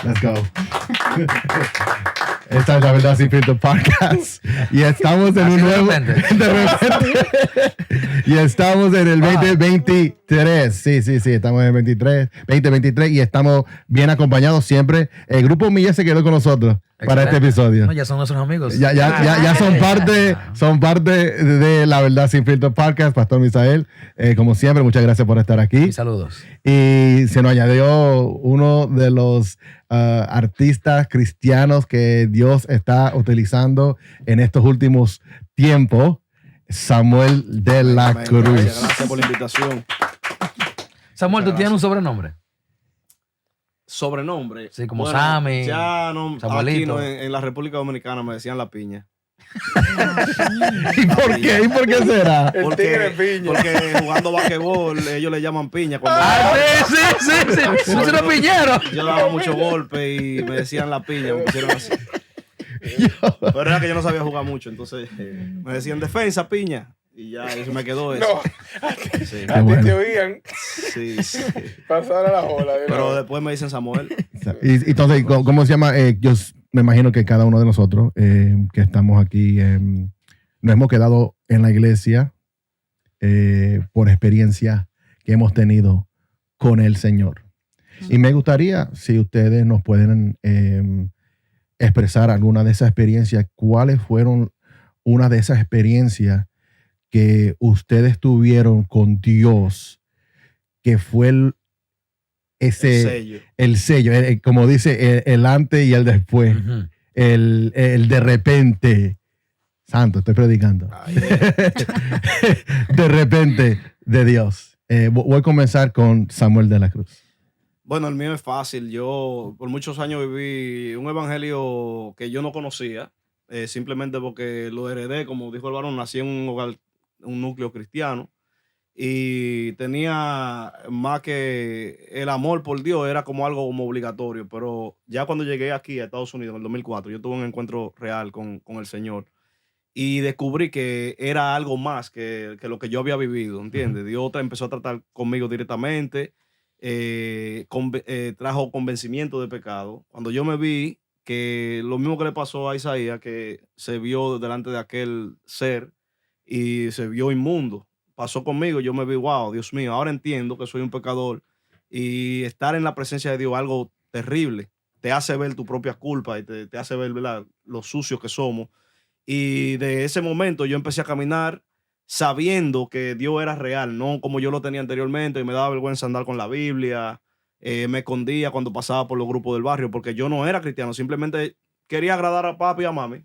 Let's go. Esta es La Verdad Sin Filtro Podcast. Y estamos en un nuevo... De repente. Y estamos en el 2023. Sí, estamos en el 2023 y estamos bien acompañados siempre. El Grupo Milla se quedó con nosotros para este episodio. No, ya son nuestros amigos. Ya son parte de La Verdad Sin Filtro Podcast. Pastor Misael, como siempre, muchas gracias por estar aquí. Y saludos. Y se nos añadió uno de los artistas cristianos que Dios está utilizando en estos últimos tiempos, Samuel de la Cruz. Gracias por la invitación. Samuel, ¿tú tienes un sobrenombre? Sobrenombre. Sí, como Sammy. Ya no, Samuelito. aquí no, en la República Dominicana me decían La Piña. ¿Y por qué? ¿Y por qué será? Porque jugando basquetbol ellos le llaman piña. Sí. Tú eres piñero. Yo daba mucho golpe y me decían La Piña, me pusieron así. Pero era que yo no sabía jugar mucho, entonces me decían defensa, piña. Y ya eso me quedó eso. No, a ti te oían. Sí. Pasar a la ola. Pero después me dicen Samuel. Y entonces, ¿cómo se llama? Yo me imagino que cada uno de nosotros que estamos aquí nos hemos quedado en la iglesia por experiencia que hemos tenido con el Señor. Y me gustaría, si ustedes nos pueden expresar alguna de esas experiencias, ¿cuáles fueron una de esas experiencias que ustedes tuvieron con Dios, que fue el sello, como dice, el antes y el después, el de repente? Santo, estoy predicando. De repente de Dios. Voy a comenzar con Samuel de la Cruz. Bueno, el mío es fácil. Yo por muchos años viví un evangelio que yo no conocía, simplemente porque lo heredé, como dijo el varón, nací en un hogar, un núcleo cristiano, y tenía más que el amor por Dios, era como algo como obligatorio. Pero ya cuando llegué aquí a Estados Unidos en el 2004, yo tuve un encuentro real con el Señor y descubrí que era algo más que lo que yo había vivido, ¿entiendes? Dios empezó a tratar conmigo directamente, trajo convencimiento de pecado. Cuando yo me vi que lo mismo que le pasó a Isaías, que se vio delante de aquel ser y se vio inmundo, pasó conmigo. Yo me vi, wow, Dios mío, ahora entiendo que soy un pecador, y estar en la presencia de Dios es algo terrible. Te hace ver tu propia culpa y te hace ver, ¿verdad?, lo sucios que somos. Y de ese momento yo empecé a caminar sabiendo que Dios era real, no como yo lo tenía anteriormente, y me daba vergüenza andar con la Biblia. Me escondía cuando pasaba por los grupos del barrio porque yo no era cristiano, simplemente quería agradar a papi y a mami,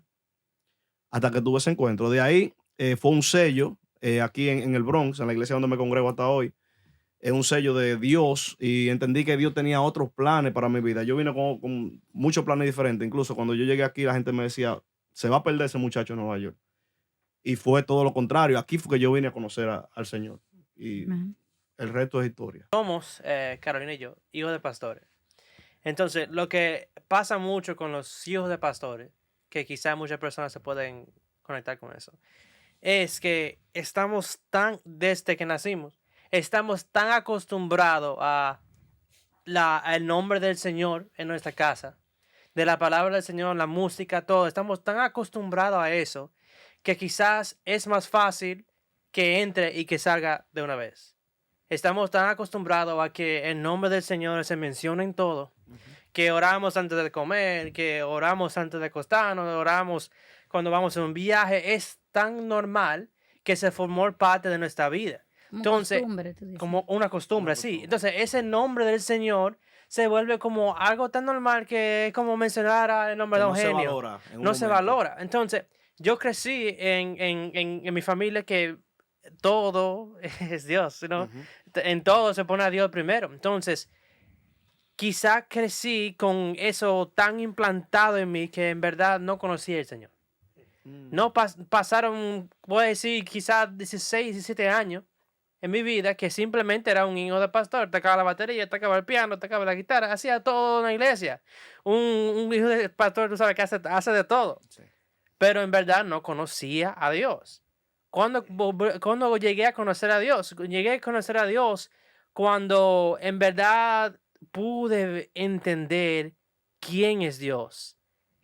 hasta que tuve ese encuentro. De ahí fue un sello aquí en el Bronx, en la iglesia donde me congrego hasta hoy. Es un sello de Dios, y entendí que Dios tenía otros planes para mi vida. Yo vine con muchos planes diferentes. Incluso cuando yo llegué aquí, la gente me decía, se va a perder ese muchacho en Nueva York. Y fue todo lo contrario. Aquí fue que yo vine a conocer al Señor. Y el resto es historia. Somos, Carolina y yo, hijos de pastores. Entonces, lo que pasa mucho con los hijos de pastores, que quizás muchas personas se pueden conectar con eso, es que estamos desde que nacimos, estamos tan acostumbrados al nombre del Señor en nuestra casa, de la palabra del Señor, la música, todo. Estamos tan acostumbrados a eso que quizás es más fácil que entre y que salga de una vez. Estamos tan acostumbrados a que el nombre del Señor se mencione en todo, que oramos antes de comer, que oramos antes de acostarnos, oramos cuando vamos en un viaje. Es tan normal que se formó parte de nuestra vida. Entonces, como una costumbre, sí. Entonces, ese nombre del Señor se vuelve como algo tan normal que es como mencionar el nombre de Eugenio. No se valora. Entonces, yo crecí en mi familia que todo es Dios, ¿no? En todo se pone a Dios primero. Entonces, quizá crecí con eso tan implantado en mí que en verdad no conocía al Señor. No pasaron, voy a decir, quizás 16, 17 años en mi vida que simplemente era un hijo de pastor. Tocaba la batería, tocaba el piano, tocaba la guitarra, hacía todo en la iglesia. Un hijo de pastor, tú sabes que hace de todo. Sí. Pero en verdad no conocía a Dios. Cuando llegué a conocer a Dios, cuando en verdad pude entender quién es Dios,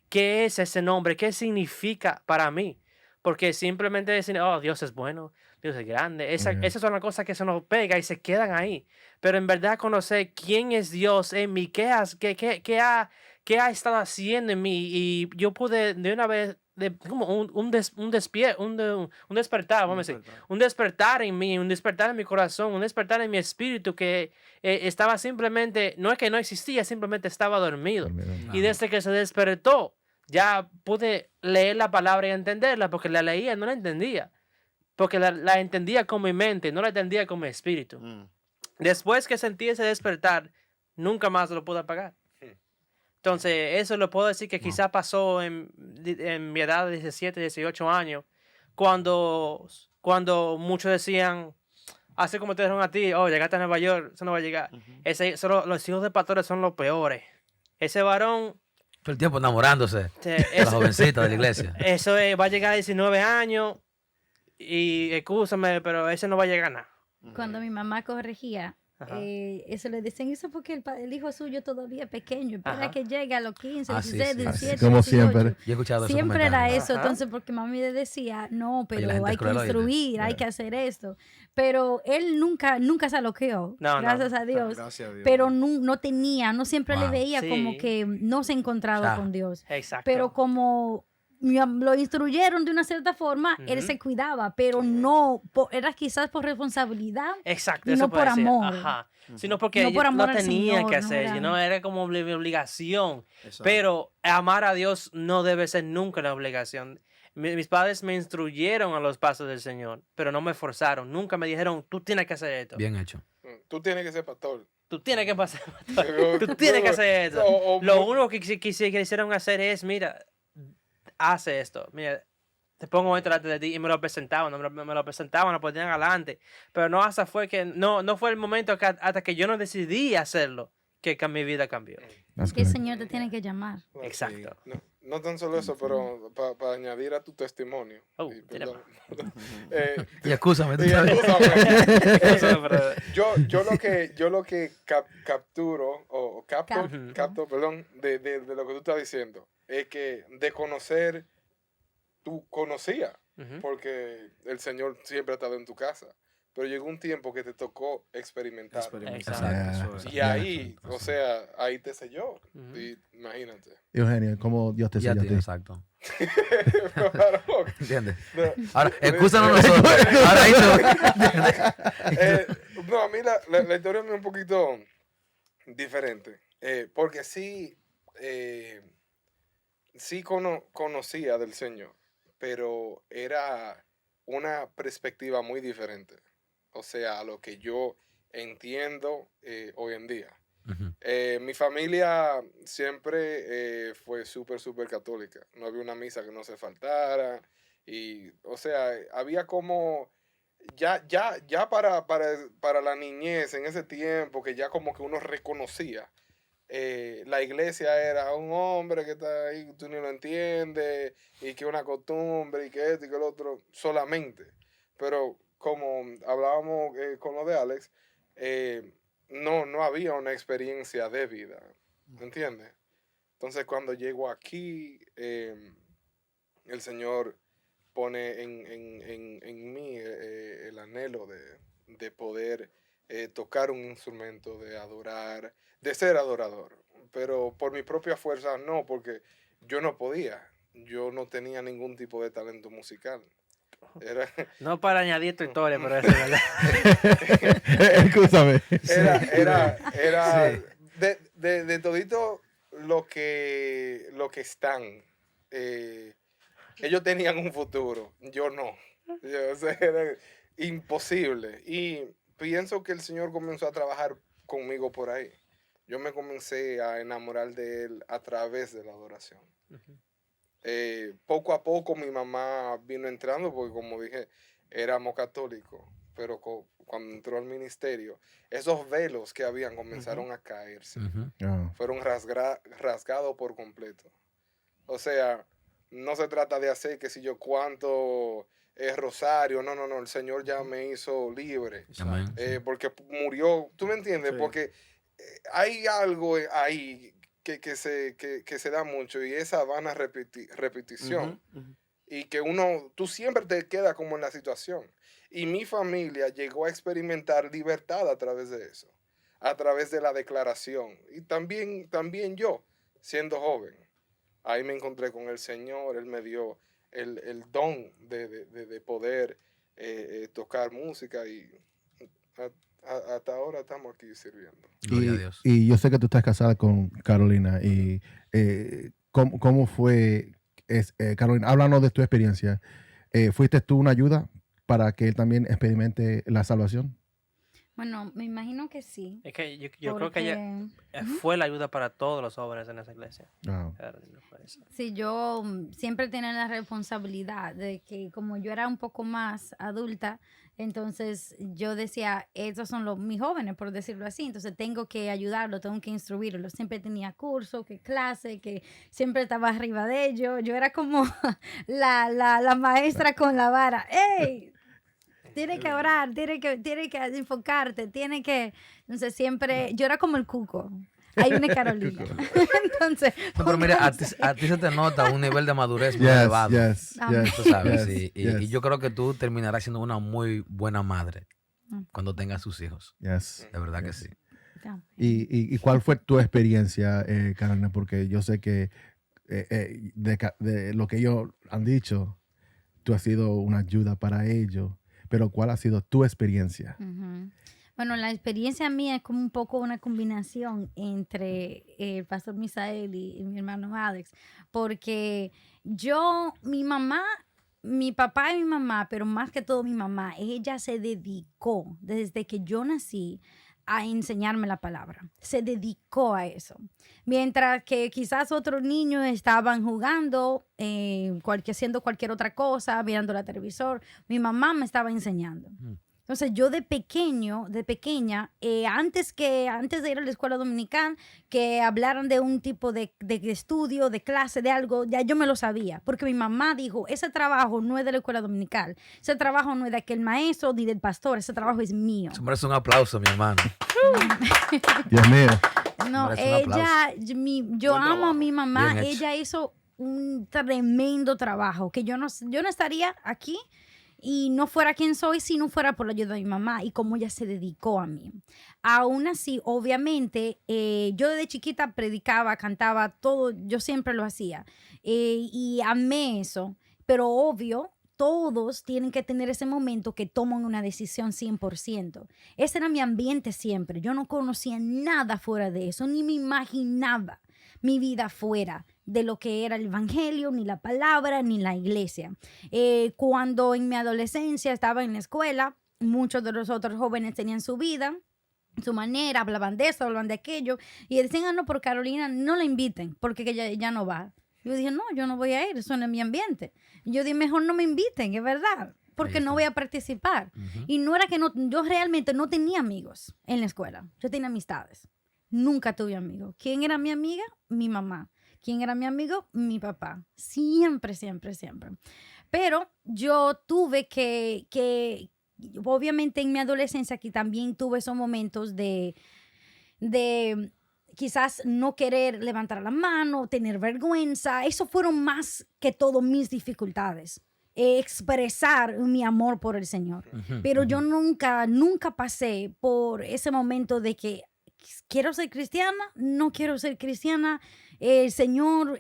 qué es ese nombre, qué significa para mí. Porque simplemente decir, oh, Dios es bueno, Dios es grande. Esas son las cosas que se nos pega y se quedan ahí. Pero en verdad conocer quién es Dios en mí, qué ha estado haciendo en mí. Y yo pude de una vez, como un despertar, vamos a decir, un despertar en mí, un despertar en mi corazón, un despertar en mi espíritu que estaba simplemente, no es que no existía, simplemente estaba dormido. Y desde que se despertó, ya pude leer la palabra y entenderla, porque la leía, no la entendía. Porque la entendía con mi mente, no la entendía con mi espíritu. Después que sentí ese despertar, nunca más lo pude apagar. Entonces, eso lo puedo decir que quizás pasó en mi edad de 17, 18 años, cuando muchos decían, así como te dijeron a ti, oh, llegaste a Nueva York, eso no va a llegar. Los hijos de pastores son los peores. Ese varón... Todo el tiempo enamorándose de la jovencita de la iglesia. Eso va a llegar a 19 años y, excúsame, pero ese no va a llegar a nada. Cuando mi mamá corregía, eso le decían, eso porque el hijo suyo todavía es pequeño, espera que llegue a los 15, 16, 17, como 18. siempre. Yo he escuchado eso. Siempre era eso, entonces porque mami le decía, no, Oye, la pero gente hay es que cruel, instruir, hay que hacer esto. Pero él nunca se aloqueó, gracias a Dios. Gracias a Dios. Pero no siempre le veía Sí. como que no se encontraba con Dios. Exacto. Pero como lo instruyeron de una cierta forma, él se cuidaba, pero no, era quizás por responsabilidad. Exacto, y eso no por puede ser. amor. Ajá. Sino porque No por amor no al tenía Señor, que no hacer, era- era como mi obligación. Exacto. Pero amar a Dios no debe ser nunca una obligación. Mis padres me instruyeron a los pasos del Señor, pero no me forzaron. Nunca me dijeron, tú tienes que hacer esto. Bien hecho. Tú tienes que ser pastor. Tú tienes que pasar. Pero- Tú tienes que hacer esto. o- Lo único que quisieron hacer es, mira, hace esto. Mira, te pongo esto delante de ti y me lo presentaban, me lo presentaban, lo ponían adelante. Pero no hasta fue que, no fue el momento hasta que yo no decidí hacerlo que mi vida cambió. Que el Señor te tiene que llamar. Bueno, Exacto. sí. No tan solo eso, pero para añadir a tu testimonio. Oh, y tiene perdón. Y excúsame. tú Y sabes. escúchame. yo lo que capturo, o capto, perdón, de lo que tú estás diciendo, es que de conocer, tú conocías, Ujú. porque el Señor siempre ha estado en tu casa, pero llegó un tiempo que te tocó experimentar. Exacto. Y ahí, o sea, ahí te selló. Ujú. Y imagínate. Eugenio, ¿cómo Dios te Ya, selló a tío, ti? exacto. Claro. ¿Entiendes? No. Ahora, excúsanos nosotros. Ahora ahí tú. No, a mí la historia es un poquito diferente. Porque sí conocía del Señor, pero era una perspectiva muy diferente. O sea, a lo que yo entiendo hoy en día. Ujú. Mi familia siempre fue súper católica. No había una misa que no se faltara. Y, o sea, había como... Ya para la niñez en ese tiempo, que ya como que uno reconocía. La iglesia era un hombre que está ahí, tú ni lo entiendes, y que una costumbre, y que esto y que lo otro, solamente. Pero como hablábamos con lo de Alex, no había una experiencia de vida, ¿entiendes? Entonces cuando llego aquí, el Señor pone en mí el anhelo de poder tocar un instrumento, de adorar, de ser adorador. Pero por mi propia fuerza no, porque yo no podía. Yo no tenía ningún tipo de talento musical. No para añadir tu historia, pero eso es verdad. Escúchame. Era Sí. de todito lo que están. Ellos tenían un futuro, yo no. O sea, era imposible. Y pienso que el Señor comenzó a trabajar conmigo por ahí. Yo me comencé a enamorar de Él a través de la adoración. Poco a poco mi mamá vino entrando, porque como dije, éramos católicos, pero cuando entró al ministerio, esos velos que habían comenzaron a caerse. Ujú. Ah, Fueron rasgados por completo. O sea, no se trata de hacer que si yo cuánto rosario, no, el Señor ya me hizo libre. Amén. Porque murió, ¿tú me entiendes? Sí. Porque hay algo ahí que se da mucho y esa vana repetición. Y que tú siempre te quedas como en la situación. Y mi familia llegó a experimentar libertad a través de eso, a través de la declaración. Y también yo, siendo joven, ahí me encontré con el Señor, Él me dio el don de poder tocar música y hasta ahora estamos aquí sirviendo. Gloria a Dios. Y yo sé que tú estás casada con Carolina. Y ¿cómo fue, Carolina? Háblanos de tu experiencia. ¿Fuiste tú una ayuda para que él también experimente la salvación? Bueno, me imagino que sí. Es que yo creo que ella fue la ayuda para todos los jóvenes en esa iglesia. Wow. Sí, yo siempre tenía la responsabilidad de que como yo era un poco más adulta, entonces yo decía, esos son mis jóvenes, por decirlo así, entonces tengo que ayudarlos, tengo que instruirlos. Siempre tenía cursos, que clase, que siempre estaba arriba de ellos. Yo era como la maestra con la vara. ¡Ey! Tiene que orar, tiene que enfocarte, Entonces siempre, yo era como el cuco. Hay una Carolina. Entonces, no, pero mira, a ti se te nota un nivel de madurez muy elevado. Tú sabes, sí. Y yo creo que tú terminarás siendo una muy buena madre cuando tengas sus hijos. De verdad que sí. ¿Y cuál fue tu experiencia, Carolina? Porque yo sé que de lo que ellos han dicho, tú has sido una ayuda para ellos. Pero ¿cuál ha sido tu experiencia? Bueno, la experiencia mía es como un poco una combinación entre el pastor Misael y mi hermano Alex, porque mi papá y mi mamá, pero más que todo mi mamá, ella se dedicó desde que yo nací a enseñarme la palabra. Se dedicó a eso. Mientras que quizás otros niños estaban jugando, haciendo cualquier otra cosa, mirando la televisor, mi mamá me estaba enseñando. Entonces yo de pequeña, antes de ir a la escuela dominical, que hablaran de un tipo de estudio, de clase, de algo, ya yo me lo sabía. Porque mi mamá dijo, ese trabajo no es de la escuela dominical, ese trabajo no es de aquel maestro ni del pastor, ese trabajo es mío. Eso merece un aplauso, mi hermano. Dios mío. No, yo amo a mi mamá, ella hizo un tremendo trabajo, que yo no estaría aquí y no fuera quien soy si no fuera por la ayuda de mi mamá y cómo ella se dedicó a mí. Aún así, obviamente, yo desde chiquita predicaba, cantaba, todo, yo siempre lo hacía. Y amé eso, pero obvio, todos tienen que tener ese momento que toman una decisión 100%. Ese era mi ambiente siempre. Yo no conocía nada fuera de eso, ni me imaginaba mi vida fuera de lo que era el evangelio, ni la palabra, ni la iglesia. Cuando en mi adolescencia estaba en la escuela, muchos de los otros jóvenes tenían su vida, su manera, hablaban de esto, hablaban de aquello, y decían, no, por Carolina no la inviten, porque ella no va. Yo dije, no, yo no voy a ir, eso no es mi ambiente. Yo dije, mejor no me inviten, es verdad, porque no voy a participar. Y no era que yo realmente no tenía amigos en la escuela, yo tenía amistades. Nunca tuve amigos. ¿Quién era mi amiga? Mi mamá. ¿Quién era mi amigo? Mi papá. Siempre, siempre, siempre. Pero yo tuve que obviamente en mi adolescencia aquí también tuve esos momentos de quizás no querer levantar la mano, tener vergüenza. Eso fueron más que todo mis dificultades. Expresar mi amor por el Señor. Pero yo nunca pasé por ese momento de que quiero ser cristiana, no quiero ser cristiana, Señor,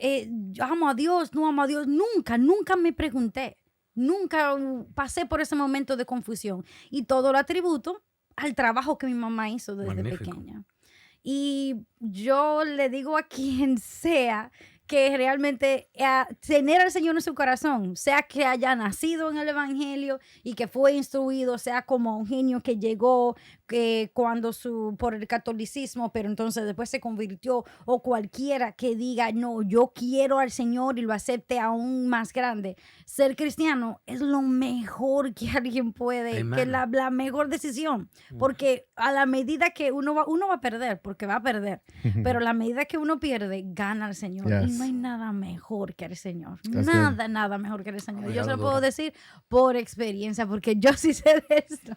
amo a Dios, no amo a Dios. Nunca me pregunté. Nunca pasé por ese momento de confusión. Y todo lo atributo al trabajo que mi mamá hizo desde pequeña. Y yo le digo a quien sea que realmente tener al Señor en su corazón, sea que haya nacido en el evangelio y que fue instruido, sea como un genio que llegó por el catolicismo, pero entonces después se convirtió, o cualquiera que diga, no, yo quiero al Señor y lo acepte aún más grande. Ser cristiano es lo mejor que alguien puede, que la mejor decisión, porque a la medida que uno va a perder, porque va a perder, pero a la medida que uno pierde, gana al Señor. Y no hay nada mejor que el Señor. Nada mejor que el Señor. Yo se lo puedo decir por experiencia, porque yo sí sé de esto.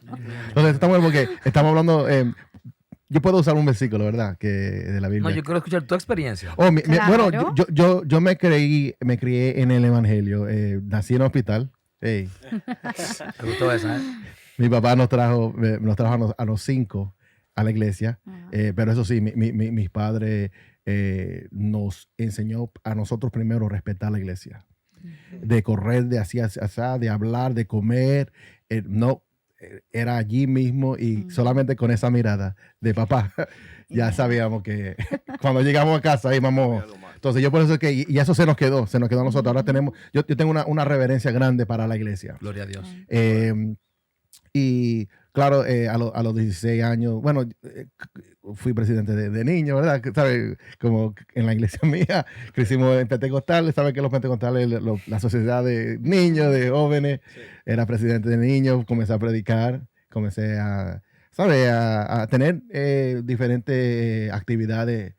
Entonces, estamos hablando, yo puedo usar un versículo, ¿verdad? Que de la Biblia. No, yo quiero escuchar tu experiencia. Bueno, yo me crié en el Evangelio. Nací en un hospital. Hey. Me gustó esa, ¿eh? Mi papá nos trajo a los 5 a la iglesia. Pero eso sí, mis padres nos enseñó a nosotros primero a respetar la iglesia. De correr, de hacia, de hablar, de comer. No, era allí mismo y solamente con esa mirada de papá ya sabíamos que cuando llegamos a casa íbamos. Entonces yo por eso que, y eso se nos quedó a nosotros. Ahora tenemos, yo tengo una reverencia grande para la iglesia. Gloria a Dios. Y claro, a los 16 años, bueno, fui presidente de niños, ¿verdad? ¿Sabes? Como en la iglesia mía, crecimos en pentecostales, ¿sabes que los pentecostales, la sociedad de niños, de jóvenes, era presidente de niños, comencé a predicar, comencé a, ¿sabes? A tener diferentes actividades,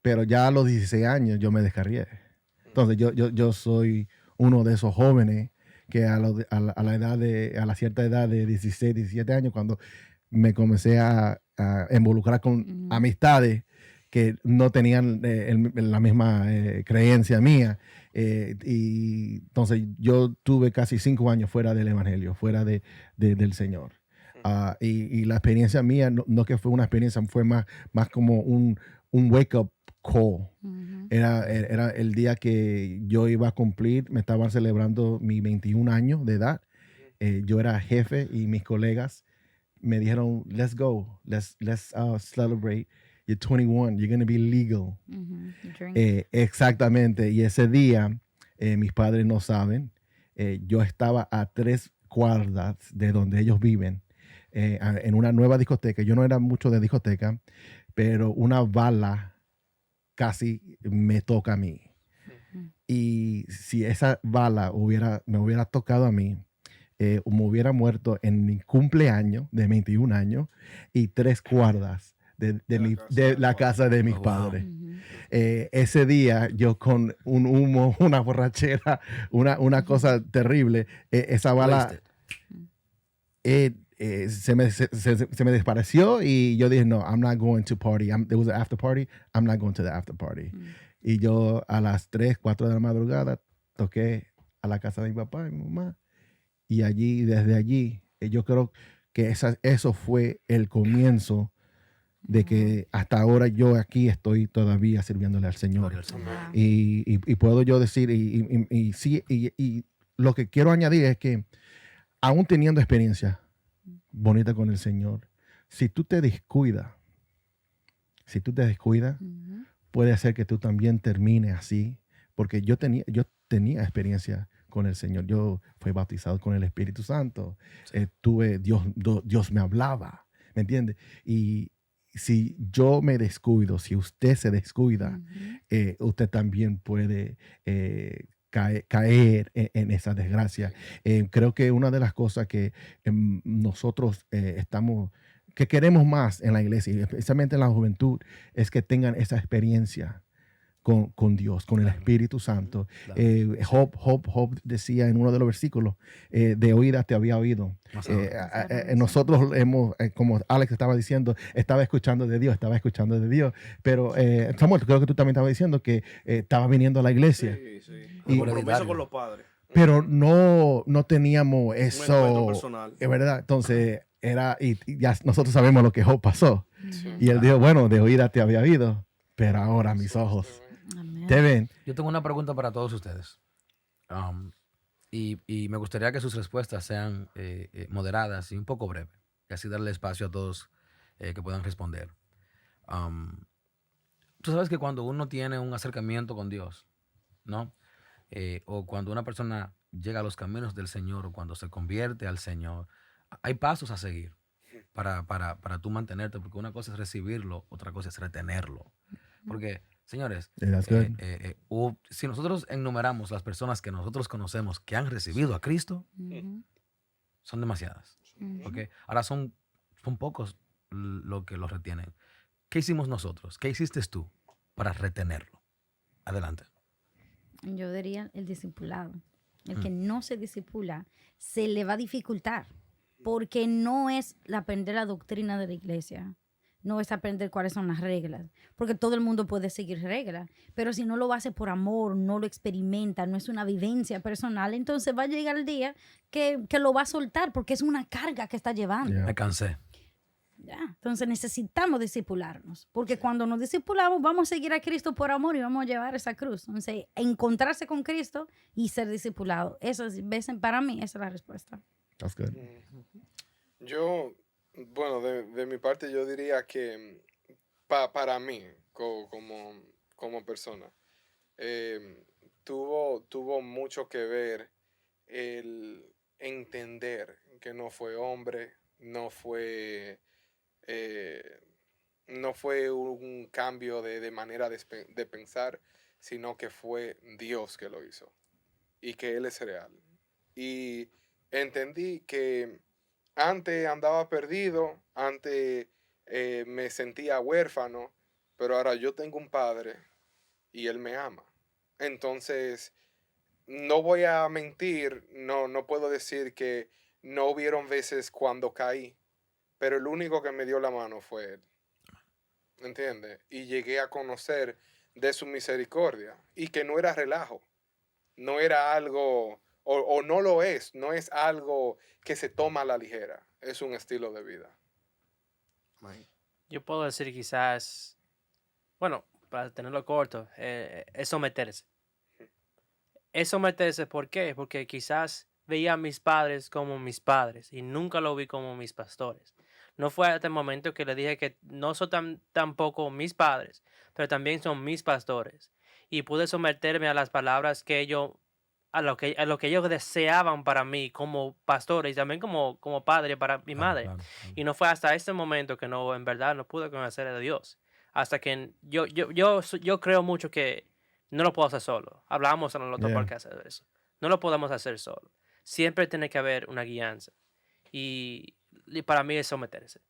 pero ya a los 16 años yo me descarrié. Entonces yo soy uno de esos jóvenes que a la cierta edad de 16, 17 años, cuando me comencé a involucrar con amistades que no tenían la misma creencia mía. Y entonces yo tuve casi 5 años fuera del Evangelio, fuera del Señor. Y la experiencia mía, no que fue una experiencia, fue más como un wake-up call. Era el día que yo iba a cumplir, me estaban celebrando mi 21 años de edad. Yo era jefe y mis colegas me dijeron, let's go, let's celebrate. You're 21, you're going to be legal. Exactamente. Y ese día, mis padres no saben, yo estaba a 3 cuadras de donde ellos viven, en una nueva discoteca. Yo no era mucho de discoteca, pero una bala casi me toca a mí. Y si esa bala me hubiera tocado a mí, me hubiera muerto en mi cumpleaños de 21 años y 3 cuadras de la casa de mis padres. Ese día yo con un humo, una borrachera, una cosa terrible, esa bala se me desapareció y yo dije, no, I'm not going to party. There was an after party. I'm not going to the after party. Y yo a las 3, 4 de la madrugada toqué a la casa de mi papá y mi mamá. Y desde allí, yo creo que eso fue el comienzo de que hasta ahora yo aquí estoy todavía sirviéndole al Señor. Y puedo yo decir, y lo que quiero añadir es que aún teniendo experiencia bonita con el Señor, si tú te descuidas, puede ser que tú también termines así, porque yo tenía experiencia con el Señor. Yo fui bautizado con el Espíritu Santo. Dios me hablaba, ¿me entiendes? Y si yo me descuido, si usted se descuida, usted también puede caer en esa desgracia. Creo que una de las cosas que nosotros que queremos más en la iglesia, especialmente en la juventud, es que tengan esa experiencia con Dios, con el Espíritu Santo. Job decía en uno de los versículos, de oídas te había oído. Nosotros como Alex estaba diciendo, estaba escuchando de Dios, pero Samuel, creo que tú también estabas diciendo que estaba viniendo a la iglesia. Sí. Y compromiso con los padres. Pero no teníamos eso. Personal. Es verdad. Entonces, y ya nosotros sabemos lo que Job pasó. Y él dijo, bueno, de oídas te había oído, pero ahora mis ojos te ven. Yo tengo una pregunta para todos ustedes. Y me gustaría que sus respuestas sean moderadas y un poco breves. Y así darle espacio a todos que puedan responder. Tú sabes que cuando uno tiene un acercamiento con Dios, ¿no? O cuando una persona llega a los caminos del Señor, o cuando se convierte al Señor, hay pasos a seguir para tú mantenerte, porque una cosa es recibirlo, otra cosa es retenerlo. Porque, señores, si nosotros enumeramos las personas que nosotros conocemos que han recibido a Cristo, son demasiadas. ¿Okay? Ahora son pocos los que los retienen. ¿Qué hicimos nosotros? ¿Qué hiciste tú para retenerlo? Adelante. Yo diría el discipulado. El que no se discipula, se le va a dificultar, porque no es aprender la doctrina de la iglesia. no es aprender cuáles son las reglas, porque todo el mundo puede seguir reglas, pero si no lo hace por amor, no lo experimenta, no es una vivencia personal, entonces va a llegar el día que lo va a soltar porque es una carga que está llevando. Me cansé. Ya. Entonces necesitamos discipularnos, porque cuando nos discipulamos vamos a seguir a Cristo por amor y vamos a llevar esa cruz. Entonces, encontrarse con Cristo y ser discipulado. Eso es, para mí, esa es la respuesta. That's good. Yo, bueno, de mi parte yo diría que para mí, como persona, tuvo mucho que ver el entender que no fue hombre, no fue un cambio de manera de pensar, sino que fue Dios que lo hizo y que Él es real. Y entendí que antes andaba perdido, antes me sentía huérfano, pero ahora yo tengo un padre y Él me ama. Entonces, no voy a mentir, no puedo decir que no hubieron veces cuando caí, pero el único que me dio la mano fue Él. ¿Entiendes? Y llegué a conocer de su misericordia y que no era relajo, no era algo, o no lo es, no es algo que se toma a la ligera, es un estilo de vida. Yo puedo decir quizás, bueno, para tenerlo corto, es someterse. Es someterse, ¿por qué? Porque quizás veía a mis padres como mis padres y nunca lo vi como mis pastores. No fue hasta el momento que le dije que no son tampoco mis padres, pero también son mis pastores. Y pude someterme a las palabras que ellos, a lo que ellos deseaban para mí como pastores y también como padre para mi madre. Claro. Y no fue hasta ese momento que no, en verdad, no pude conocer a Dios. Hasta que yo creo mucho que no lo puedo hacer solo. Hablábamos en el otro podcast de eso. No lo podemos hacer solo. Siempre tiene que haber una guianza. Y para mí es someterse.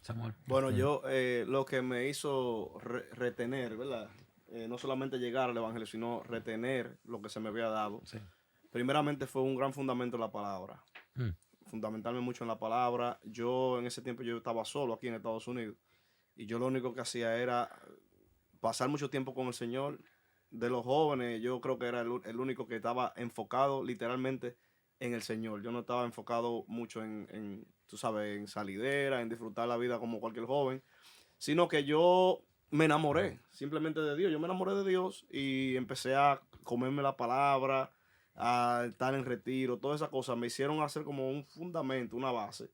Samuel. Bueno, yo lo que me hizo retener, ¿verdad? No solamente llegar al evangelio, sino retener lo que se me había dado. Sí. Primeramente fue un gran fundamento la palabra. Fundamentarme mucho en la palabra. Yo en ese tiempo yo estaba solo aquí en Estados Unidos y yo lo único que hacía era pasar mucho tiempo con el Señor. De los jóvenes, yo creo que era el único que estaba enfocado literalmente en el Señor. Yo no estaba enfocado mucho en, tú sabes, en salidera, en disfrutar la vida como cualquier joven, sino que yo me enamoré simplemente de Dios. Yo me enamoré de Dios y empecé a comerme la palabra, a estar en retiro. Todas esas cosas me hicieron hacer como un fundamento, una base,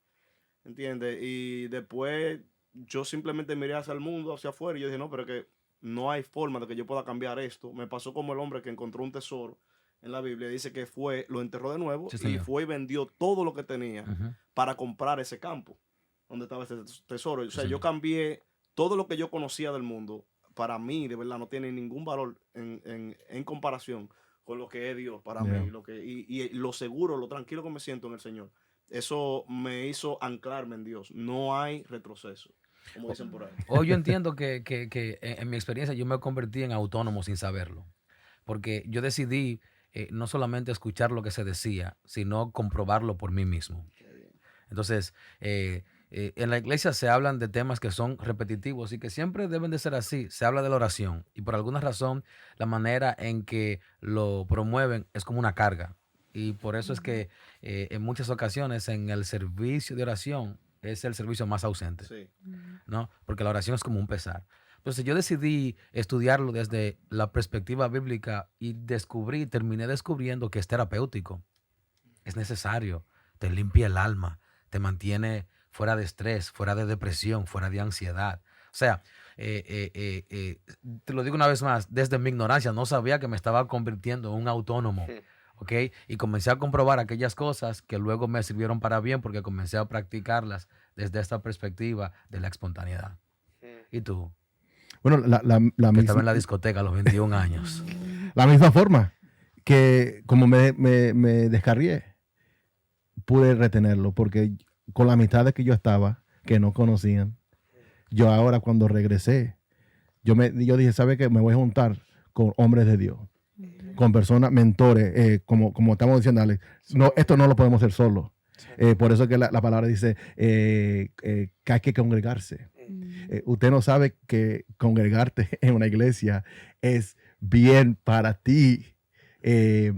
¿entiendes? Y después yo simplemente miré hacia el mundo, hacia afuera, y yo dije, no, pero es que no hay forma de que yo pueda cambiar esto. Me pasó como el hombre que encontró un tesoro en la Biblia. Dice que lo enterró de nuevo y fue y vendió todo lo que tenía para comprar ese campo donde estaba ese tesoro. O sea, yo cambié todo lo que yo conocía del mundo. Para mí, de verdad, no tiene ningún valor en comparación con lo que es Dios para mí. Y lo seguro, lo tranquilo que me siento en el Señor. Eso me hizo anclarme en Dios. No hay retroceso, como dicen por ahí. Hoy yo entiendo que en mi experiencia yo me convertí en autónomo sin saberlo. Porque yo decidí no solamente escuchar lo que se decía, sino comprobarlo por mí mismo. Entonces, en la iglesia se hablan de temas que son repetitivos y que siempre deben de ser así. Se habla de la oración y por alguna razón la manera en que lo promueven es como una carga. Y por eso es que en muchas ocasiones en el servicio de oración es el servicio más ausente, ¿no? Porque la oración es como un pesar. Entonces yo decidí estudiarlo desde la perspectiva bíblica y terminé descubriendo que es terapéutico. Es necesario, te limpia el alma, te mantiene fuera de estrés, fuera de depresión, fuera de ansiedad. O sea, te lo digo una vez más, desde mi ignorancia no sabía que me estaba convirtiendo en un autónomo. ¿Ok? Y comencé a comprobar aquellas cosas que luego me sirvieron para bien porque comencé a practicarlas desde esta perspectiva de la espontaneidad. ¿Y tú? Bueno, la Que misma, estaba en la discoteca a los 21 años. la misma forma que como me descarrié, pude retenerlo porque con las amistades que yo estaba, que no conocían, yo ahora cuando regresé, yo dije, ¿sabe qué? Me voy a juntar con hombres de Dios. Con personas, mentores, como estamos diciendo, Alex, no, esto no lo podemos hacer solo. Por eso que la palabra dice que hay que congregarse. Usted no sabe que congregarte en una iglesia es bien para ti.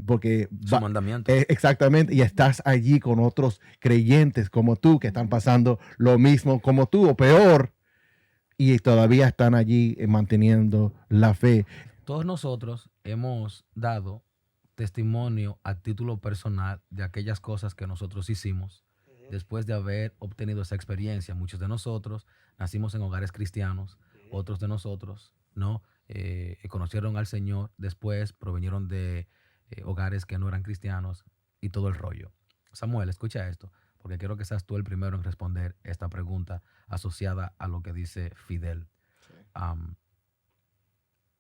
Porque su mandamiento. Exactamente, y estás allí con otros creyentes como tú que están pasando lo mismo como tú o peor y todavía están allí manteniendo la fe. Todos nosotros hemos dado testimonio a título personal de aquellas cosas que nosotros hicimos después de haber obtenido esa experiencia. Muchos de nosotros nacimos en hogares cristianos, otros de nosotros no conocieron al Señor, después provinieron de hogares que no eran cristianos y todo el rollo. Samuel, escucha esto, porque quiero que seas tú el primero en responder esta pregunta asociada a lo que dice Fidel. Sí.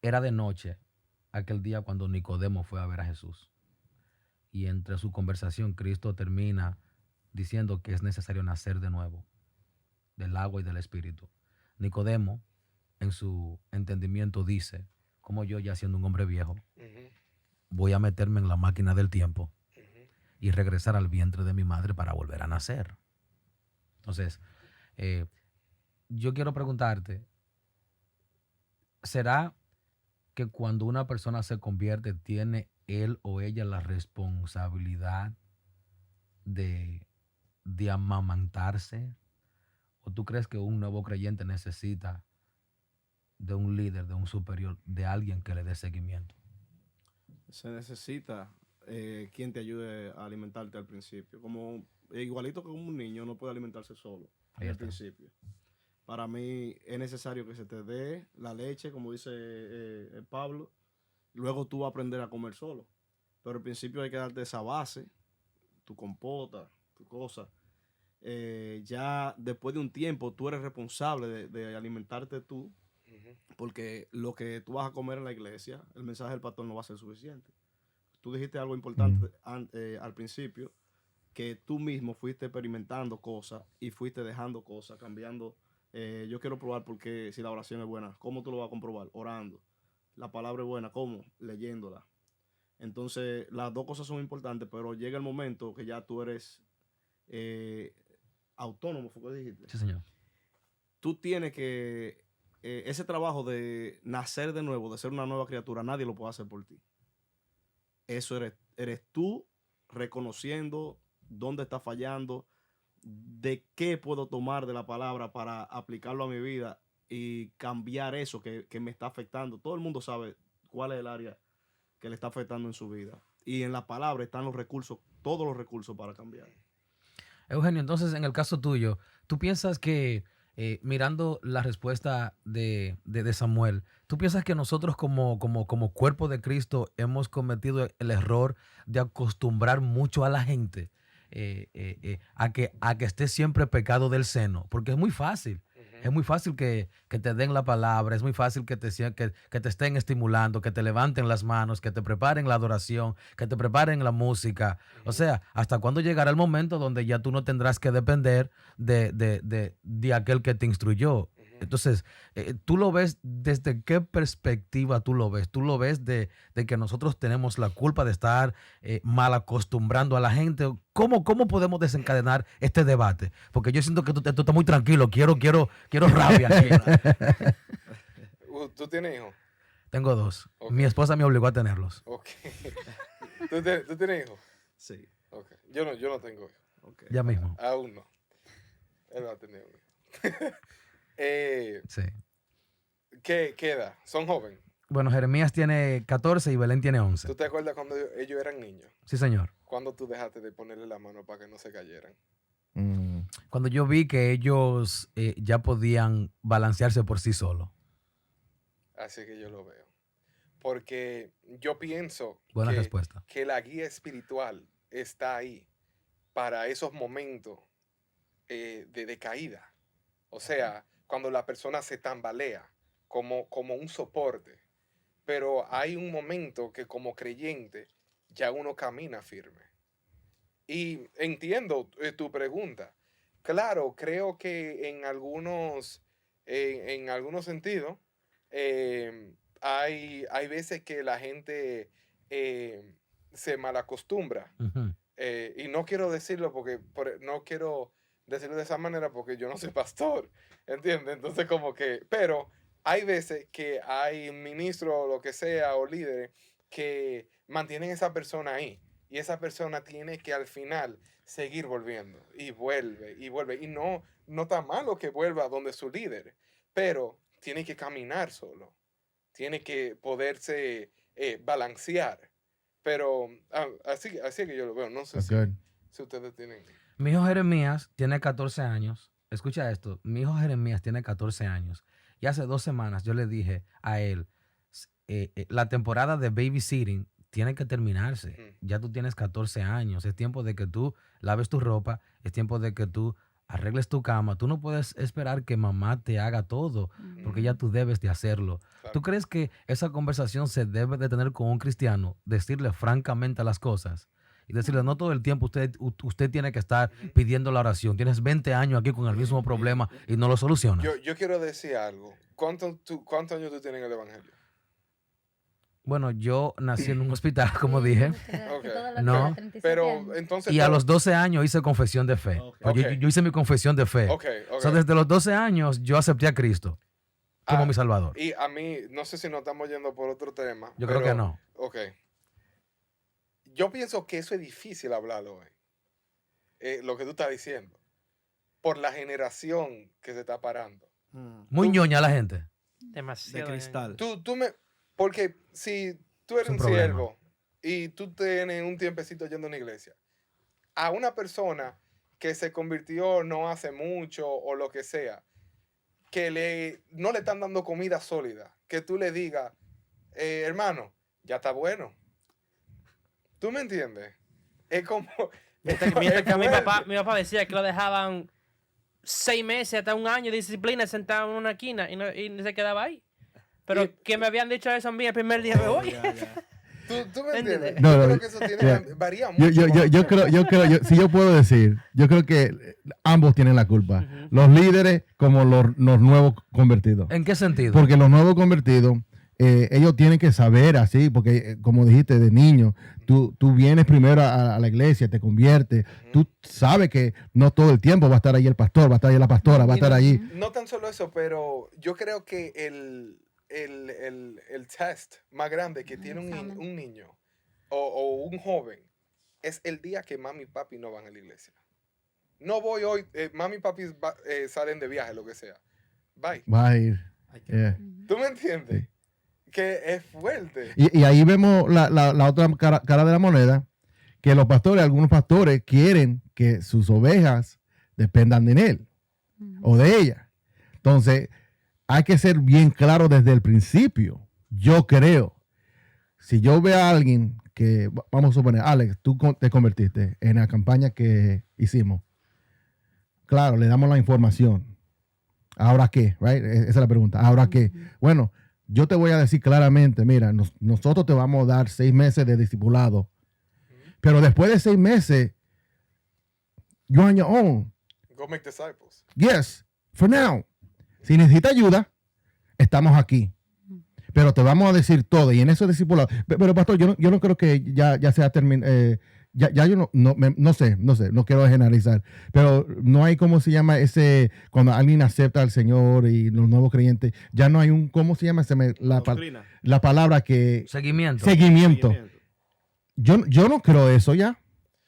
Era de noche aquel día cuando Nicodemo fue a ver a Jesús. Y entre su conversación, Cristo termina diciendo que es necesario nacer de nuevo, del agua y del Espíritu. Nicodemo, en su entendimiento, dice, como yo, ya siendo un hombre viejo, voy a meterme en la máquina del tiempo y regresar al vientre de mi madre para volver a nacer. Entonces, yo quiero preguntarte, ¿será que cuando una persona se convierte, tiene él o ella la responsabilidad de amamantarse? ¿O tú crees que un nuevo creyente necesita de un líder, de un superior, de alguien que le dé seguimiento? Se necesita quien te ayude a alimentarte al principio. Como igualito que un niño no puede alimentarse solo al principio. Para mí es necesario que se te dé la leche, como dice Pablo. Luego tú vas a aprender a comer solo. Pero al principio hay que darte esa base, tu compota, tu cosa. Ya después de un tiempo tú eres responsable de alimentarte tú, porque lo que tú vas a comer en la iglesia, el mensaje del pastor no va a ser suficiente. Tú dijiste algo importante al principio, que tú mismo fuiste experimentando cosas y fuiste dejando cosas, cambiando. Yo quiero probar porque si la oración es buena, ¿cómo tú lo vas a comprobar? Orando. La palabra es buena, ¿cómo? Leyéndola. Entonces, las dos cosas son importantes, pero llega el momento que ya tú eres autónomo, ¿fue que dijiste? Sí, señor. Tú tienes que, ese trabajo de nacer de nuevo, de ser una nueva criatura, nadie lo puede hacer por ti. Eso eres tú reconociendo dónde está fallando, de qué puedo tomar de la palabra para aplicarlo a mi vida y cambiar eso que me está afectando. Todo el mundo sabe cuál es el área que le está afectando en su vida. Y en la palabra están los recursos, todos los recursos para cambiar. Eugenio, entonces en el caso tuyo, ¿tú piensas que, mirando la respuesta de Samuel, ¿tú piensas que nosotros como cuerpo de Cristo hemos cometido el error de acostumbrar mucho a la gente a que esté siempre pecado del seno? Porque es muy fácil. Es muy fácil que te den la palabra, es muy fácil que te estén estimulando, que te levanten las manos, que te preparen la adoración, que te preparen la música. O sea, ¿hasta cuándo llegará el momento donde ya tú no tendrás que depender de aquel que te instruyó? Entonces, ¿tú lo ves desde qué perspectiva tú lo ves? ¿Tú lo ves de que nosotros tenemos la culpa de estar mal acostumbrando a la gente? ¿Cómo podemos desencadenar este debate? Porque yo siento que tú estás muy tranquilo. Quiero rabia aquí. ¿Tú tienes hijos? Tengo 2. Okay. Mi esposa me obligó a tenerlos. Ok. ¿Tú tienes hijos? Sí. Okay. Yo no tengo hijos. Okay. Ya mismo. Aún no. Él va a tener un hijo. Sí. ¿Qué edad? ¿Son jóvenes? Bueno, Jeremías tiene 14 y Belén tiene 11. ¿Tú te acuerdas cuando ellos eran niños? Sí, señor. ¿Cuándo tú dejaste de ponerle la mano para que no se cayeran? Cuando yo vi que ellos ya podían balancearse por sí solos. Así que yo lo veo. Porque yo pienso Buena respuesta. Que la guía espiritual está ahí para esos momentos de caída. O sea, cuando la persona se tambalea como un soporte. Pero hay un momento que como creyente ya uno camina firme. Y entiendo tu pregunta. Claro, creo que en algunos sentidos hay veces que la gente se malacostumbra Y no quiero decirlo no quiero decirlo de esa manera porque yo no soy pastor, ¿entiendes? Entonces como que, pero hay veces que hay ministros o lo que sea o líderes que mantienen a esa persona ahí y esa persona tiene que al final seguir volviendo y vuelve y no está malo que vuelva donde su líder, pero tiene que caminar solo, tiene que poderse balancear. Pero así que yo lo veo. No sé si ustedes tienen... Mi hijo Jeremías tiene 14 años. Escucha esto. Mi hijo Jeremías tiene 14 años. Y hace 2 semanas yo le dije a él, la temporada de babysitting tiene que terminarse. Ya tú tienes 14 años. Es tiempo de que tú laves tu ropa. Es tiempo de que tú arregles tu cama. Tú no puedes esperar que mamá te haga todo, porque ya tú debes de hacerlo. Claro. ¿Tú crees que esa conversación se debe de tener con un cristiano? Decirle francamente las cosas y decirle, no todo el tiempo usted tiene que estar pidiendo la oración. Tienes 20 años aquí con el mismo problema y no lo solucionas. Yo quiero decir algo. ¿Cuántos años tú tienes en el evangelio? Bueno, yo nací en un hospital, como dije. Okay. No, pero entonces... Y a los 12 años hice confesión de fe. Okay. Yo hice mi confesión de fe. Okay. O sea, desde los 12 años yo acepté a Cristo como mi Salvador. Y a mí, no sé si nos estamos yendo por otro tema. Yo creo que no. Ok. Yo pienso que eso es difícil hablarlo hoy. Lo que tú estás diciendo. Por la generación que se está parando. Muy ñoña la gente. Demasiado. De cristal. Porque si tú eres un siervo y tú tienes un tiempecito yendo a una iglesia, a una persona que se convirtió no hace mucho o lo que sea, que no le están dando comida sólida, que tú le digas, hermano, ya está bueno. ¿Tú me entiendes? Es como... Mientras que mi papá decía que lo dejaban 6 meses hasta 1 año de disciplina sentado en una esquina y se quedaba ahí. Pero que me habían dicho eso a mí el primer día de hoy. ¿Tú me entiendes? No, yo creo que eso varía mucho. Yo creo, si yo puedo decir, yo creo que ambos tienen la culpa. Los líderes como los nuevos convertidos. ¿En qué sentido? Porque los nuevos convertidos, ellos tienen que saber así, porque como dijiste de niño, tú vienes primero a la iglesia, te conviertes, tú sabes que no todo el tiempo va a estar ahí el pastor, va a estar ahí la pastora, va a estar allí. No tan solo eso, pero yo creo que el test más grande que tiene un niño o un joven es el día que mami y papi no van a la iglesia. No voy hoy, mami y papi salen de viaje, lo que sea. Bye. Bye. Yeah. ¿Tú me entiendes? Sí. Que es fuerte. Y ahí vemos la otra cara de la moneda, que algunos pastores quieren que sus ovejas dependan de él o de ella. Entonces, hay que ser bien claro desde el principio. Yo creo, si yo veo a alguien que, vamos a suponer, Alex, tú te convertiste en la campaña que hicimos. Claro, le damos la información. ¿Ahora qué? Right? Esa es la pregunta. ¿Ahora qué? Bueno, yo te voy a decir claramente, mira, nosotros te vamos a dar 6 meses de discipulado. Pero después de 6 meses, you're on your own. Go make disciples. Yes, for now. Si necesitas ayuda, estamos aquí. Pero te vamos a decir todo. Y en eso discipulado. Pero pastor, yo no creo que ya sea terminado. Ya yo no sé, no quiero generalizar. Pero no hay, ¿cómo se llama ese? Cuando alguien acepta al Señor y los nuevos creyentes, ya no hay un, ¿cómo se llama? La palabra que... Seguimiento. Yo no creo eso ya.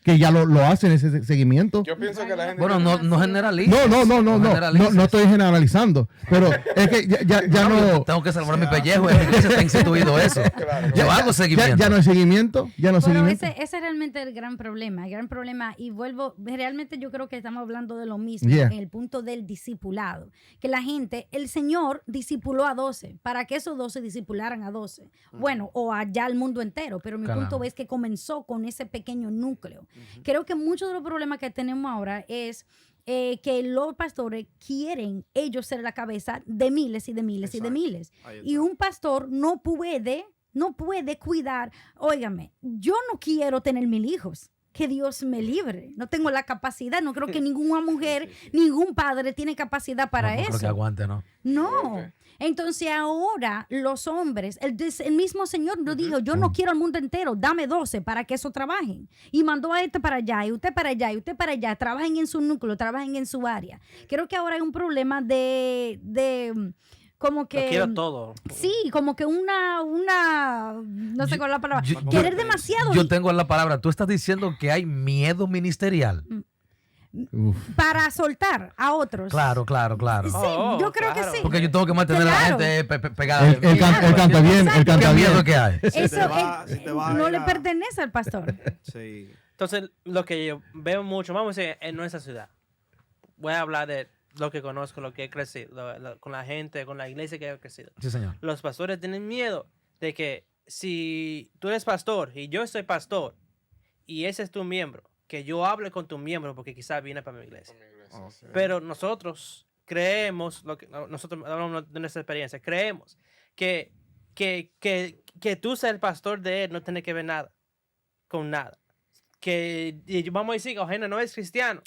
Que ya lo hacen ese seguimiento. Yo pienso que la gente... Bueno, no generalices. No estoy generalizando. Pero es que ya no... Tengo que salvar mi pellejo. En mi iglesia está instituido eso. Claro, yo hago seguimiento. Ya no hay seguimiento. Ese es realmente el gran problema. Y vuelvo... Realmente yo creo que estamos hablando de lo mismo. En el punto del discipulado. Que la gente... El Señor discipuló a 12. Para que esos 12 discipularan a 12. Bueno, o allá al mundo entero. Pero mi punto es que comenzó con ese pequeño núcleo. Creo que muchos de los problemas que tenemos ahora es que los pastores quieren ellos ser la cabeza de miles y de miles. Exacto. Y de miles. Y un pastor no puede cuidar. Óigame, yo no quiero tener 1000 hijos. que Dios me libre. No tengo la capacidad. No creo que ninguna mujer, ningún padre tiene capacidad para no eso. creo que aguante, ¿no? No. Entonces ahora los hombres, el mismo Señor nos dijo, yo no quiero el mundo entero, dame 12 para que eso trabajen. Y mandó a este para allá, y usted para allá, y usted para allá. Trabajen en su núcleo, trabajen en su área. Creo que ahora hay un problema de como que... Lo quiero todo. Sí, como que no sé cuál es la palabra. Querer demasiado. Yo tengo la palabra. Tú estás diciendo que hay miedo ministerial. Para soltar a otros. Claro. Sí, yo creo que sí. Porque yo tengo que mantener a la gente pegada. Él canta bien, él canta ¿Qué bien. miedo que hay? Eso si te vas a no ir le a- pertenece al pastor. Sí. Entonces, lo que yo veo mucho, vamos a decir, en nuestra ciudad. Voy a hablar de lo que conozco, lo que he crecido, con la gente, con la iglesia que he crecido. Sí, señor. Los pastores tienen miedo de que si tú eres pastor y yo soy pastor y ese es tu miembro, que yo hable con tu miembro porque quizás viene para mi iglesia. Pero nosotros creemos, nosotros hablamos de nuestra experiencia, creemos que tú ser el pastor de él no tiene que ver nada con nada. Que vamos a decir que Eugenia no es cristiano.